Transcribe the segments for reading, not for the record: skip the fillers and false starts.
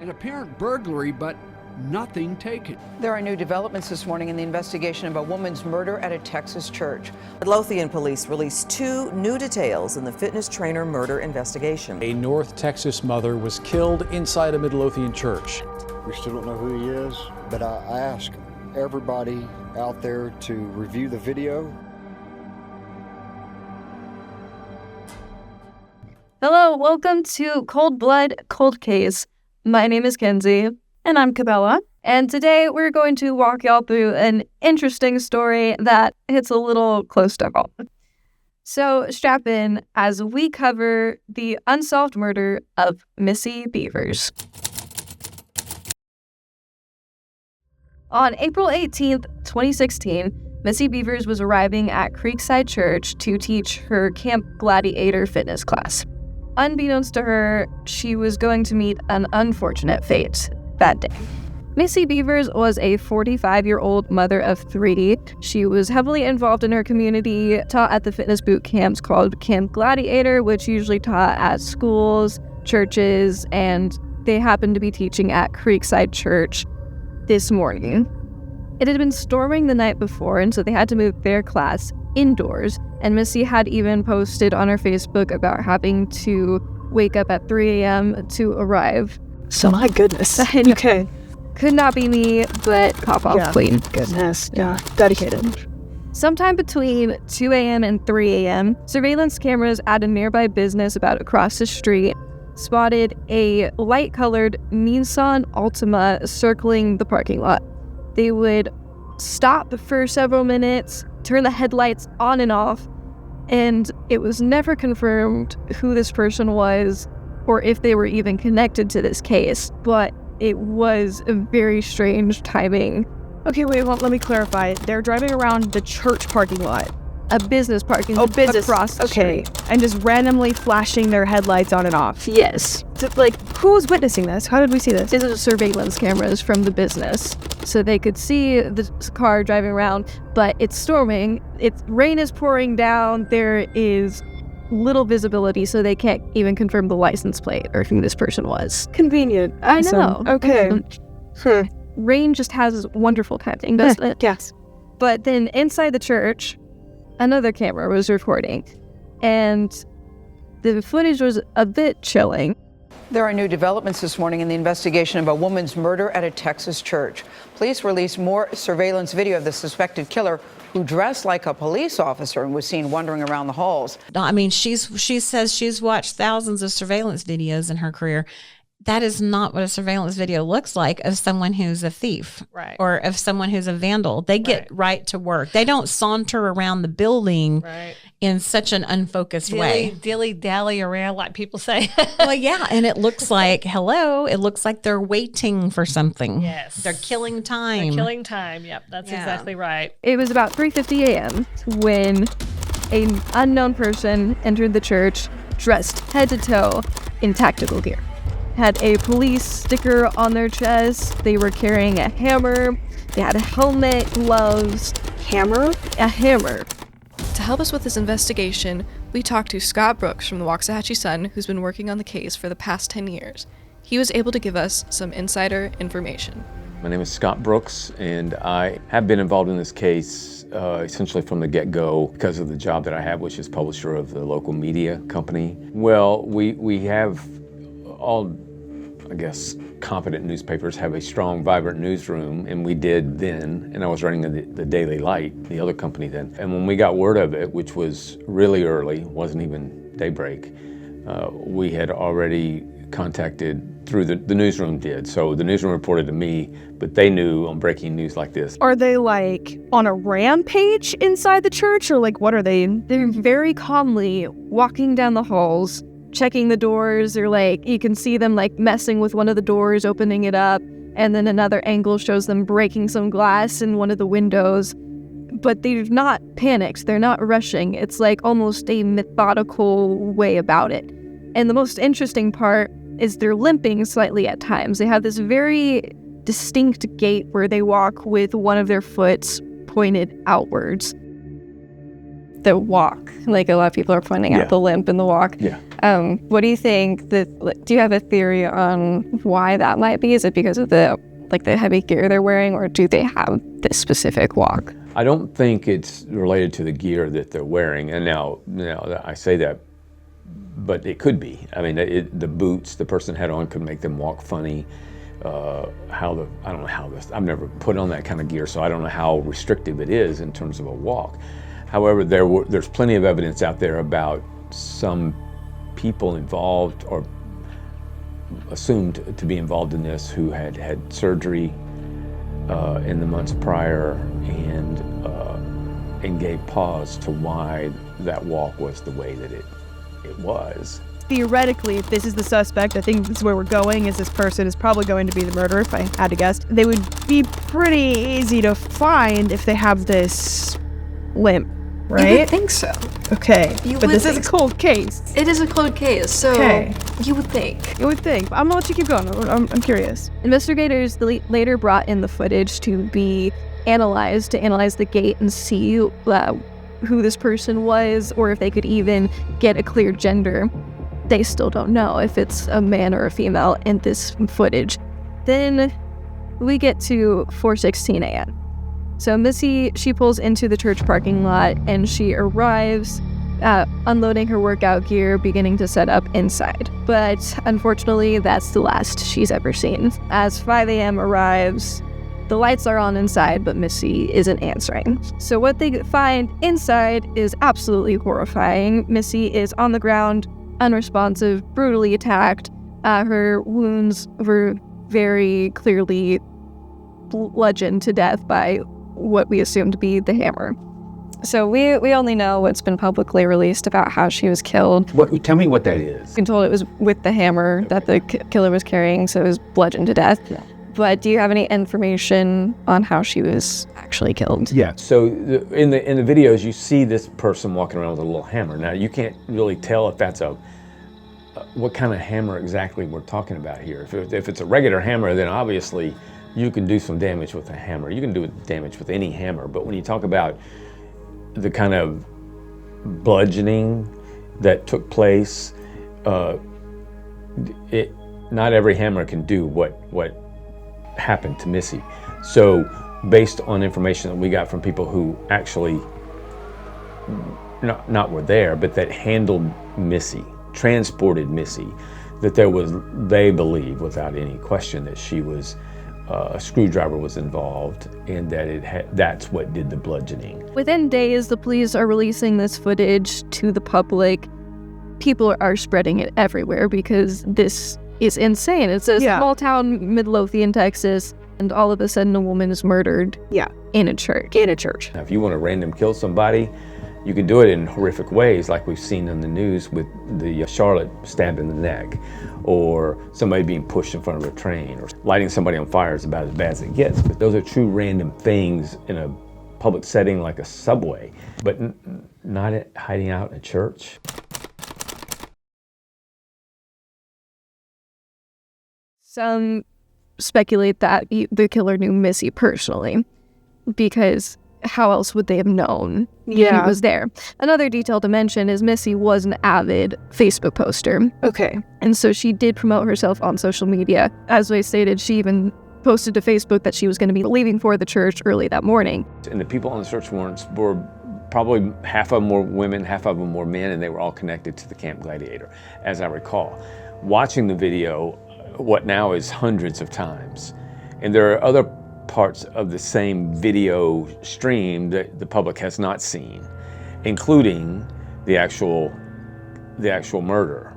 An apparent burglary, but nothing taken. There are new developments this morning in the investigation of a woman's murder at a Texas church. Midlothian police released 2 new details in the fitness trainer murder investigation. A North Texas mother was killed inside a Midlothian church. We still don't know who he is, but I ask everybody out there to review the video. Hello, welcome to Cold Blood, Cold Case. My name is Kenzie. And I'm Cabela. And today we're going to walk y'all through an interesting story that hits a little close to home. So strap in as we cover the unsolved murder of Missy Bevers. On April 18th, 2016, Missy Bevers was arriving at Creekside Church to teach her Camp Gladiator fitness class. Unbeknownst to her, she was going to meet an unfortunate fate that day. Missy Bevers was a 45-year-old mother of 3. She was heavily involved in her community, taught at the fitness boot camps called Camp Gladiator, which usually taught at schools, churches, and they happened to be teaching at Creekside Church this morning. It had been storming the night before, and so they had to move their class indoors, and Missy had even posted on her Facebook about having to wake up at 3 a.m. to arrive. So my goodness. Okay. Could not be me, but cop off queen. Goodness. Yeah. Dedicated. Sometime between 2 a.m. and 3 a.m., surveillance cameras at a nearby business about across the street spotted a light-colored Nissan Altima circling the parking lot. They would stop for several minutes, turn the headlights on and off, and it was never confirmed who this person was or if they were even connected to this case, but it was a very strange timing. Okay, wait, well, let me clarify. They're driving around the church parking lot. A business parking lot across the street. And just randomly flashing their headlights on and off. Yes. So, who's witnessing this? How did we see this? These are surveillance cameras from the business. So they could see the car driving around, but it's storming. Rain is pouring down. There is little visibility, so they can't even confirm the license plate or who this person was. Convenient. I know. Okay. Rain just has wonderful timing, doesn't it? Yes. But then inside the church, another camera was recording, and the footage was a bit chilling. There are new developments this morning in the investigation of a woman's murder at a Texas church. Police released more surveillance video of the suspected killer, who dressed like a police officer and was seen wandering around the halls. I mean, she says she's watched thousands of surveillance videos in her career. That is not what a surveillance video looks like of someone who's a thief, right, or of someone who's a vandal. They get right to work. They don't saunter around the building in such an unfocused way. Dilly-dally around, like people say. Well, yeah, and it looks like, it looks like they're waiting for something. Yes. They're killing time. Yep, that's exactly right. It was about 3:50 a.m. when an unknown person entered the church dressed head to toe in tactical gear. Had a police sticker on their chest. They were carrying a hammer. They had a helmet, gloves. Hammer? A hammer. To help us with this investigation, we talked to Scott Brooks from the Waxahachie Sun, who's been working on the case for the past 10 years. He was able to give us some insider information. My name is Scott Brooks, and I have been involved in this case essentially from the get-go because of the job that I have, which is publisher of the local media company. Well, we have all, I guess, competent newspapers have a strong, vibrant newsroom, and we did then, and I was running the Daily Light, the other company then. And when we got word of it, which was really early, wasn't even daybreak, we had already contacted through the newsroom did. So the newsroom reported to me, but they knew on breaking news like this. Are they on a rampage inside the church, or what are they? They're very calmly walking down the halls, checking the doors, or you can see them messing with one of the doors, opening it up, and then another angle shows them breaking some glass in one of the windows. But they're not panicked, they're not rushing. It's almost a methodical way about it. And the most interesting part is they're limping slightly at times. They have this very distinct gait where they walk with one of their foots pointed outwards. the walk. Like a lot of people are pointing out the limp in the walk. Yeah. What do you think do you have a theory on why that might be? Is it because of the heavy gear they're wearing, or do they have this specific walk? I don't think it's related to the gear that they're wearing. And now I say that, but it could be. I mean, the boots the person had on could make them walk funny. I don't know how this, I've never put on that kind of gear, so I don't know how restrictive it is in terms of a walk. However, there's plenty of evidence out there about some people involved or assumed to be involved in this who had had surgery in the months prior and gave pause to why that walk was the way that it was. Theoretically, if this is the suspect, I think this is where we're going, is this person is probably going to be the murderer, if I had to guess. They would be pretty easy to find if they have this limp, right? You would think so. Okay, but this is a cold case. It is a cold case, so you would think. You would think. I'm gonna let you keep going. I'm curious. Investigators later brought in the footage to be analyze the gait and see who this person was, or if they could even get a clear gender. They still don't know if it's a man or a female in this footage. Then we get to 4:16 a.m. So Missy, she pulls into the church parking lot and she arrives unloading her workout gear, beginning to set up inside. But unfortunately, that's the last she's ever seen. As 5 a.m. arrives, the lights are on inside, but Missy isn't answering. So what they find inside is absolutely horrifying. Missy is on the ground, unresponsive, brutally attacked. Her wounds were very clearly bludgeoned to death by what we assume to be the hammer. So we only know what's been publicly released about how she was killed. Tell me what that is. We've been told it was with the hammer that the killer was carrying, so it was bludgeoned to death. Yeah. But do you have any information on how she was actually killed? Yeah. So in the videos, you see this person walking around with a little hammer. Now you can't really tell if that's what kind of hammer exactly we're talking about here. If it's a regular hammer, then obviously you can do some damage with a hammer. You can do damage with any hammer. But when you talk about the kind of bludgeoning that took place, not every hammer can do what happened to Missy. So based on information that we got from people who actually not were there, but that handled Missy, transported Missy, that they believe without any question that she was a screwdriver was involved, and that that's what did the bludgeoning. Within days, the police are releasing this footage to the public. People are spreading it everywhere because this is insane. It's a small town, Midlothian, Texas, and all of a sudden a woman is murdered in a church. Now, if you want to random kill somebody, you can do it in horrific ways, like we've seen in the news with the Charlotte stab in the neck, or somebody being pushed in front of a train, or lighting somebody on fire is about as bad as it gets. But those are true random things in a public setting like a subway, but not hiding out in a church. Some speculate that the killer knew Missy personally, because how else would they have known he was there? Another detail to mention is Missy was an avid Facebook poster. Okay. And so she did promote herself on social media. As I stated, she even posted to Facebook that she was going to be leaving for the church early that morning. And the people on the search warrants were probably half of them were women, half of them were men, and they were all connected to the Camp Gladiator, as I recall. Watching the video, what now is hundreds of times, and there are other parts of the same video stream that the public has not seen, including the actual murder.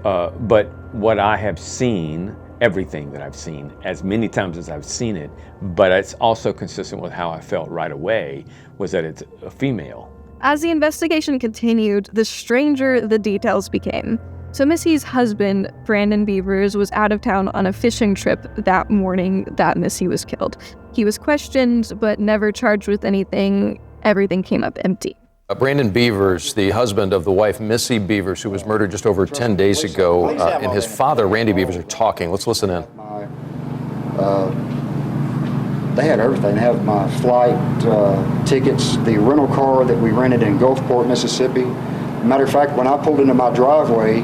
But what I have seen, everything that I've seen, as many times as I've seen it, but it's also consistent with how I felt right away, was that it's a female. As the investigation continued, the stranger the details became. So Missy's husband, Brandon Bevers, was out of town on a fishing trip that morning that Missy was killed. He was questioned, but never charged with anything. Everything came up empty. Brandon Bevers, the husband of the wife, Missy Bevers, who was murdered just over 10 days ago, and his father, Randy Bevers, are talking. Let's listen in. They have everything. They have my flight tickets, the rental car that we rented in Gulfport, Mississippi. Matter of fact, when I pulled into my driveway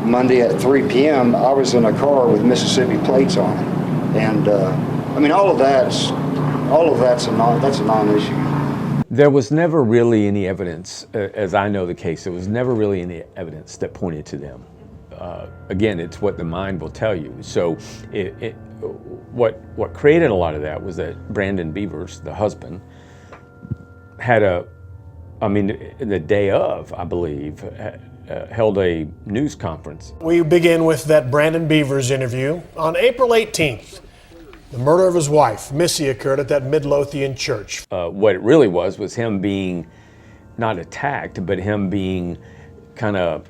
Monday at 3 p.m., I was in a car with Mississippi plates on it. And I mean, all of that's a non-issue. There was never really any evidence, as I know the case, there was never really any evidence that pointed to them. Again, it's what the mind will tell you. So what created a lot of that was that Brandon Bevers, the husband, had the day of, I believe, held a news conference. We begin with that Brandon Bevers interview. On April 18th, the murder of his wife, Missy, occurred at that Midlothian church. What it really was him being not attacked, but him being kind of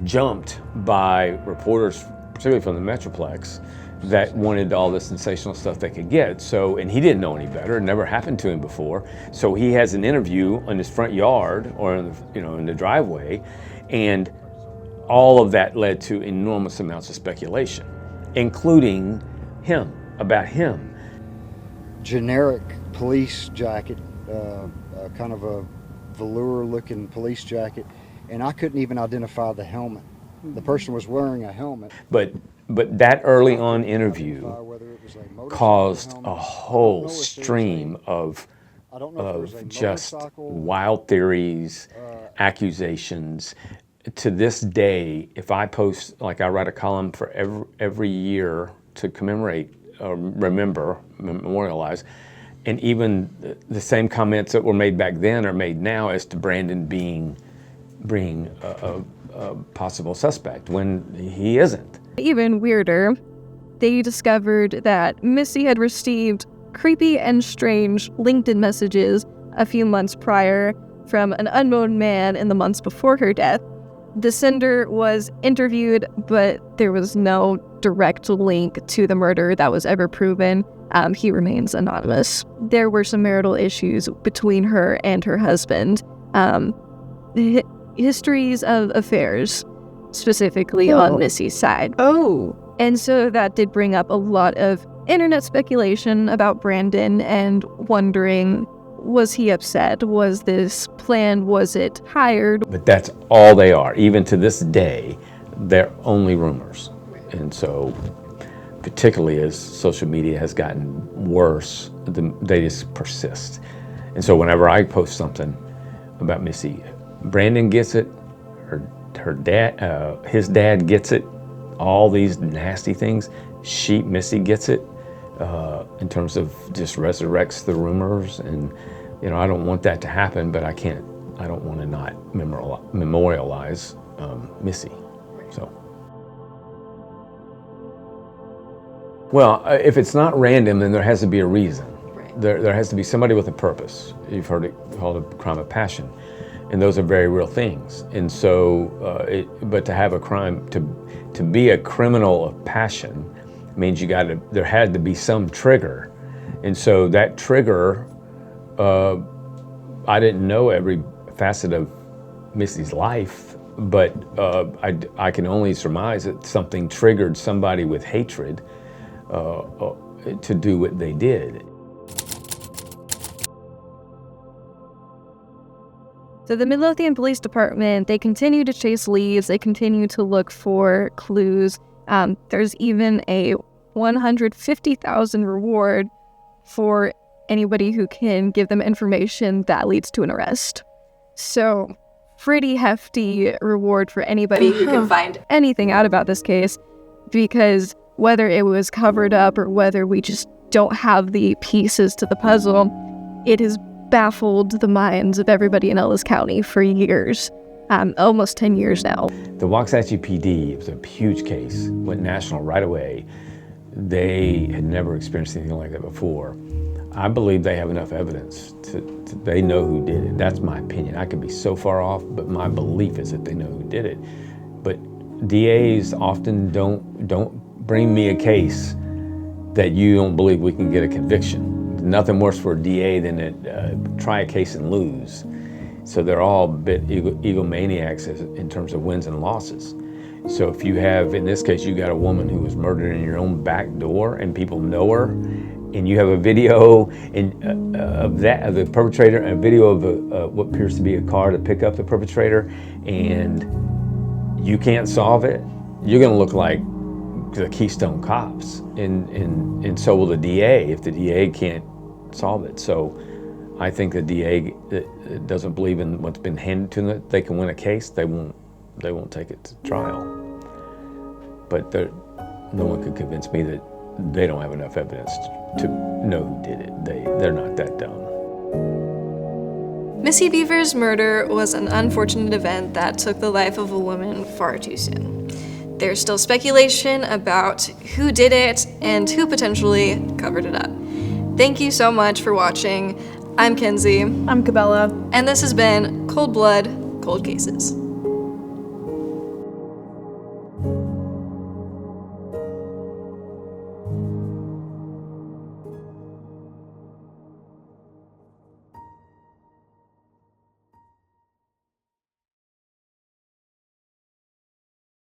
jumped by reporters, particularly from the Metroplex, that wanted all the sensational stuff they could get. So, and he didn't know any better. It never happened to him before. So he has an interview in his front yard or in the driveway, and all of that led to enormous amounts of speculation, including about him. Generic police jacket, kind of a velour-looking police jacket, and I couldn't even identify the helmet. The person was wearing a helmet. But that early on interview caused a whole stream of just wild theories, accusations. To this day, if I post, like I write a column for every year to commemorate, memorialize, and even the same comments that were made back then are made now as to Brandon being a possible suspect when he isn't. Even weirder, they discovered that Missy had received creepy and strange LinkedIn messages a few months prior from an unknown man in the months before her death. The sender was interviewed, but there was no direct link to the murder that was ever proven. He remains anonymous. There were some marital issues between her and her husband. Histories of affairs, specifically on Missy's side. And so that did bring up a lot of internet speculation about Brandon and wondering, was he upset? Was this planned? Was it hired? But that's all they are. Even to this day, they're only rumors. And so, particularly as social media has gotten worse, they just persist. And so whenever I post something about Missy, Brandon gets it, her dad, his dad gets it, all these nasty things. Missy gets it, in terms of just resurrects the rumors. And I don't want that to happen, but I don't want to not memorialize Missy. So, well, if it's not random, then there has to be a reason. There has to be somebody with a purpose. You've heard it called a crime of passion. And those are very real things. And so, but to have a crime, to be a criminal of passion means there had to be some trigger. And so that trigger, I didn't know every facet of Missy's life, but I can only surmise that something triggered somebody with hatred to do what they did. So the Midlothian Police Department, they continue to chase leads, they continue to look for clues. There's even a $150,000 reward for anybody who can give them information that leads to an arrest. So pretty hefty reward for anybody who can find anything out about this case, because whether it was covered up or whether we just don't have the pieces to the puzzle, it has baffled the minds of everybody in Ellis County for years, almost 10 years now. The Waxahachie PD, it was a huge case, went national right away. They had never experienced anything like that before. I believe they have enough evidence they know who did it. That's my opinion. I could be so far off, but my belief is that they know who did it. But DAs often don't bring me a case that you don't believe we can get a conviction. Nothing worse for a DA than to try a case and lose. So they're all a bit egomaniacs in terms of wins and losses. So if you have, in this case, you got a woman who was murdered in your own back door and people know her, and you have a video of the perpetrator and a video of what appears to be a car to pick up the perpetrator, and you can't solve it, you're going to look like the Keystone Cops, and so will the DA if the DA can't solve it. So I think the DA doesn't believe in what's been handed to them. They can win a case, they won't take it to trial. But no one could convince me that they don't have enough evidence to know who did it. They're not that dumb. Missy Bevers' murder was an unfortunate event that took the life of a woman far too soon. There's still speculation about who did it and who potentially covered it up. Thank you so much for watching. I'm Kenzie. I'm Cabela. And this has been Cold Blood, Cold Cases.